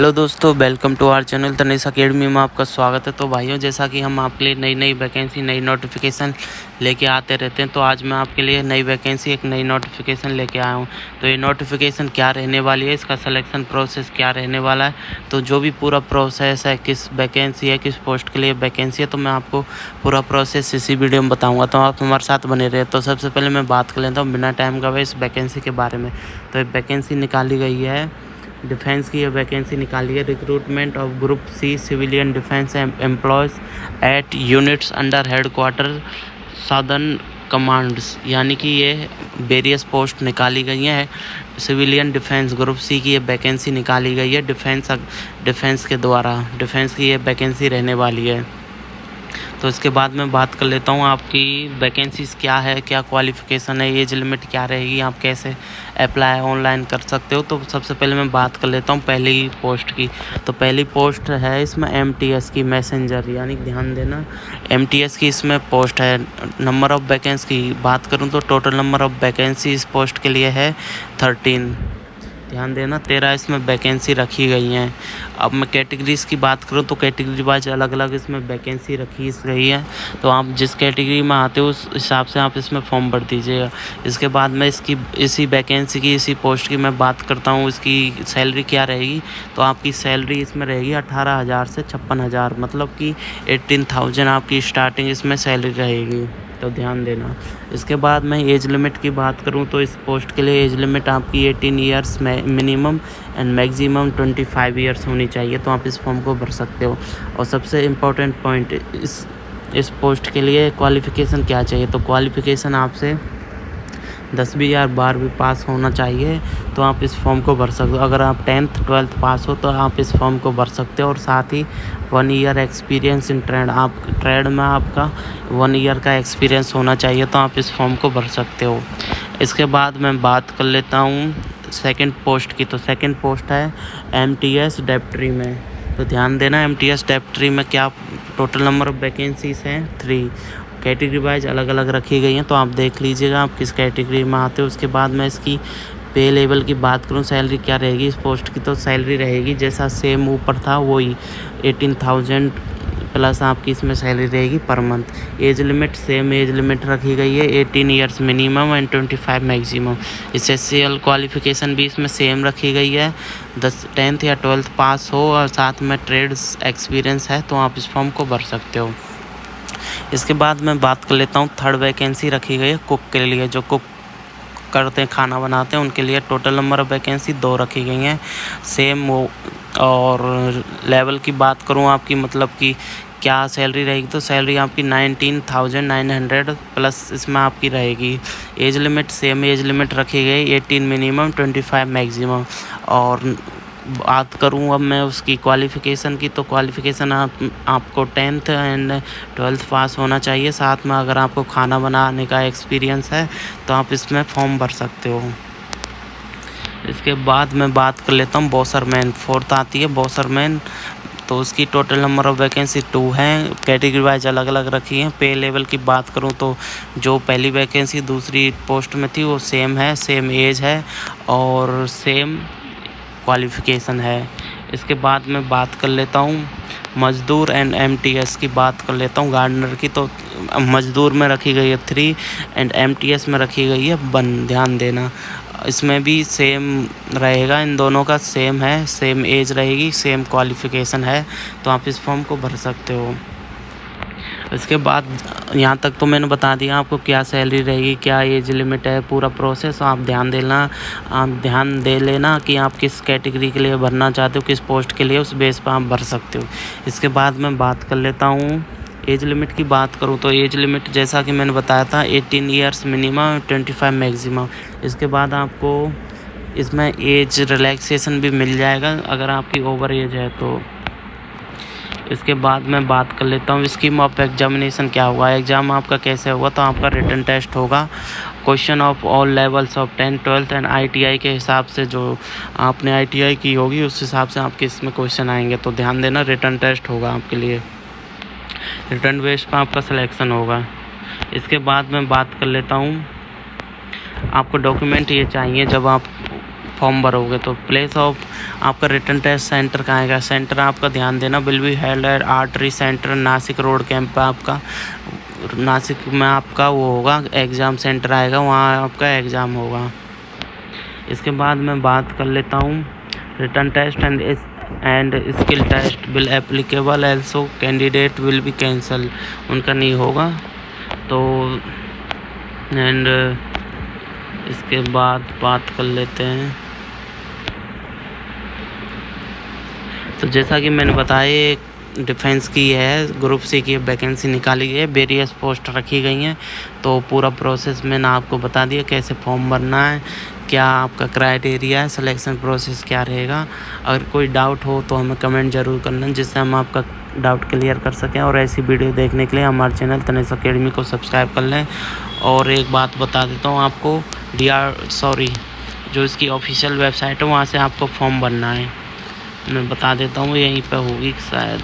Hello दोस्तों, welcome to our channel Tanish academy में आपका स्वागत है। तो भाइयों, जैसा कि हम आपके लिए नई नई वैकेंसी नई नोटिफिकेशन लेके आते रहते हैं, तो आज मैं आपके लिए नई वैकेंसी एक नई नोटिफिकेशन लेके आया हूं। तो ये नोटिफिकेशन क्या रहने वाली है, इसका सिलेक्शन प्रोसेस क्या रहने वाला है, तो जो भी पूरा प्रोसेस है, किस वैकेंसी है, किस पोस्ट के लिए वैकेंसी है, तो मैं आपको पूरा प्रोसेस इसी वीडियो में बताऊँगा। तो आप हमारे साथ बने रहे। तो सबसे पहले मैं बात कर लेता हूँ बिना टाइम गवाए इस वैकेंसी के बारे में। तो ये वैकेंसी निकाली गई है, डिफेंस की ये वैकेंसी निकाली है। Recruitment of group C civilian defence employees at units under head quarter southern commands, यानी कि ये वेरियस पोस्ट निकाली गई हैं। सिविलियन डिफेंस ग्रुप सी की ये वैकेंसी निकाली गई है डिफेंस के द्वारा। डिफेंस की ये वैकेंसी रहने वाली है। तो इसके बाद मैं बात कर लेता हूँ आपकी वैकेंसीज़ क्या है, क्या क्वालिफ़िकेशन है, एज लिमिट क्या रहेगी, आप कैसे अप्लाई ऑनलाइन कर सकते हो। तो सबसे पहले मैं बात कर लेता हूँ पहली पोस्ट की। तो पहली पोस्ट है इसमें MTS की मैसेंजर, यानी ध्यान देना MTS की इसमें पोस्ट है। नंबर ऑफ़ वैकेंसी की बात करूँ तो टोटल नंबर ऑफ़ वैकेंसी इस पोस्ट के लिए है 13। ध्यान देना 13 इसमें वैकेंसी रखी गई हैं। अब मैं कैटेगरीज़ की बात करूँ तो कैटेगरी वाइज अलग अलग इसमें वैकेंसी रखी गई है। तो आप जिस कैटेगरी में आते हो उस हिसाब से आप इसमें फॉर्म भर दीजिएगा। इसके बाद में इसी वैकेंसी की इसी पोस्ट की मैं बात करता हूँ, इसकी सैलरी क्या रहेगी। तो आपकी सैलरी इसमें रहेगी 18,000 से 56,000, मतलब कि 18,000 आपकी स्टार्टिंग इसमें सैलरी रहेगी। तो ध्यान देना। इसके बाद मैं एज लिमिट की बात करूं तो इस पोस्ट के लिए एज लिमिट आपकी 18 ईयर्स में मिनिमम एंड मैक्सिमम 25 ईयर्स होनी चाहिए। तो आप इस फॉर्म को भर सकते हो। और सबसे इम्पोर्टेंट पॉइंट, इस पोस्ट के लिए क्वालिफ़िकेशन क्या चाहिए। तो क्वालिफ़िकेशन आपसे 10वीं या 12वीं पास होना चाहिए, तो आप इस फॉर्म को भर सकते हो। अगर आप 10th 12th पास हो तो आप इस फॉर्म को भर सकते हो। और साथ ही 1 ईयर एक्सपीरियंस इन ट्रेड, आप ट्रेड में आपका 1 ईयर का एक्सपीरियंस होना चाहिए, तो आप इस फॉर्म को भर सकते हो। इसके बाद मैं बात कर लेता हूँ सेकंड पोस्ट की। तो सेकंड पोस्ट है MTS डेप्ट्री में। तो ध्यान देना MTS डेप्ट्री में क्या टोटल नंबर ऑफ़ वैकेंसीज़ हैं 3। कैटेगरी वाइज अलग अलग रखी गई हैं, तो आप देख लीजिएगा आप किस कैटेगरी में आते हो। उसके बाद मैं इसकी पे लेवल की बात करूं, सैलरी क्या रहेगी इस पोस्ट की। तो सैलरी रहेगी जैसा सेम ऊपर था वही 18,000 प्लस आपकी इसमें सैलरी रहेगी per month. Age limit same age limit रखी गई है 18 years minimum and 25 maximum. Essential qualification भी इसमें सेम रखी गई है, 10th या 12th पास हो और साथ में ट्रेड्स एक्सपीरियंस है, तो आप इस फॉर्म को भर सकते हो। इसके बाद मैं बात कर लेता हूँ थर्ड वैकेंसी रखी गई है कुक के लिए। जो कुक करते हैं, खाना बनाते हैं, उनके लिए टोटल नंबर ऑफ़ वैकेंसी 2 रखी गई हैं सेम वो। और लेवल की बात करूँ आपकी, मतलब कि क्या सैलरी रहेगी, तो सैलरी आपकी 19,900 प्लस इसमें आपकी रहेगी। Age limit same age limit रखी गई 18 मिनिमम 25 मैक्सिमम। और बात करूं अब मैं उसकी क्वालिफ़िकेशन की, तो क्वालिफ़िकेशन आपको 10th एंड 12th पास होना चाहिए। साथ में अगर आपको खाना बनाने का एक्सपीरियंस है तो आप इसमें फॉर्म भर सकते हो। इसके बाद मैं बात कर लेता हूँ बॉसरमैन, 4th आती है बॉसरमैन। तो उसकी टोटल नंबर ऑफ़ वैकेंसी 2 हैं, कैटेगरी वाइज अलग अलग रखी हैं। पे लेवल की बात करूं तो जो पहली वैकेंसी दूसरी पोस्ट में थी वो सेम है, सेम एज है और सेम क्वालिफ़िकेशन है। इसके बाद मैं बात कर लेता हूँ मज़दूर एंड MTS की बात कर लेता हूँ गार्डनर की। तो मज़दूर में रखी गई है 3 एंड MTS में रखी गई है 1। ध्यान देना इसमें भी सेम रहेगा, इन दोनों का सेम है, सेम एज रहेगी, सेम क्वालिफ़िकेशन है, तो आप इस फॉर्म को भर सकते हो। इसके बाद यहाँ तक तो मैंने बता दिया आपको क्या सैलरी रहेगी, क्या एज लिमिट है, पूरा प्रोसेस आप ध्यान दे लेना कि आप किस कैटेगरी के लिए भरना चाहते हो, किस पोस्ट के लिए, उस बेस पर आप भर सकते हो। इसके बाद मैं बात कर लेता हूँ एज लिमिट की बात करूँ तो एज लिमिट जैसा कि मैंने बताया था 18 ईयर्स मिनिमम 25 मैक्सिमम। इसके बाद आपको इसमें एज रिलैक्सेशन भी मिल जाएगा अगर आपकी ओवर एज है तो। इसके बाद मैं बात कर लेता हूँ स्कीम ऑफ एग्जामिनेशन क्या हुआ, एग्ज़ाम आपका कैसे हुआ। तो आपका रिटन टेस्ट होगा, question of all levels of 10th 12th and ITI के हिसाब से, जो आपने ITI की होगी उस हिसाब से आपके इसमें क्वेश्चन आएंगे। तो ध्यान देना रिटन टेस्ट होगा आपके लिए, रिटन बेस पर आपका सिलेक्शन होगा। इसके बाद मैं बात कर लेता हूँ आपको डॉक्यूमेंट ये चाहिए जब आप फॉर्म भरोगे। तो प्लेस ऑफ आपका रिटन टेस्ट सेंटर कहाँ आएगा, सेंटर आपका ध्यान देना will be held at artery centre Nashik road camp पे आपका नासिक में आपका वो होगा एग्ज़ाम सेंटर आएगा, वहाँ आपका एग्ज़ाम होगा। इसके बाद मैं बात कर लेता हूँ written test and skill test will applicable also candidate will be cancel, उनका नहीं होगा। तो एंड इसके बाद बात कर लेते हैं। तो जैसा कि मैंने बताया डिफेंस की है, ग्रुप सी की वैकेंसी निकाली गई है, वेरियस पोस्ट रखी गई हैं। तो पूरा प्रोसेस मैंने आपको बता दिया कैसे फॉर्म भरना है, क्या आपका क्राइटेरिया है, सिलेक्शन प्रोसेस क्या रहेगा। अगर कोई डाउट हो तो हमें कमेंट ज़रूर करना जिससे हम आपका डाउट क्लियर कर सकें। और ऐसी वीडियो देखने के लिए हमारे चैनल तनिष्क अकेडमी को सब्सक्राइब कर लें। और एक बात बता देता हूँ आपको, जो इसकी ऑफिशियल वेबसाइट है वहाँ से आपको फॉर्म भरना है, मैं बता देता हूँ, यहीं पे होगी शायद।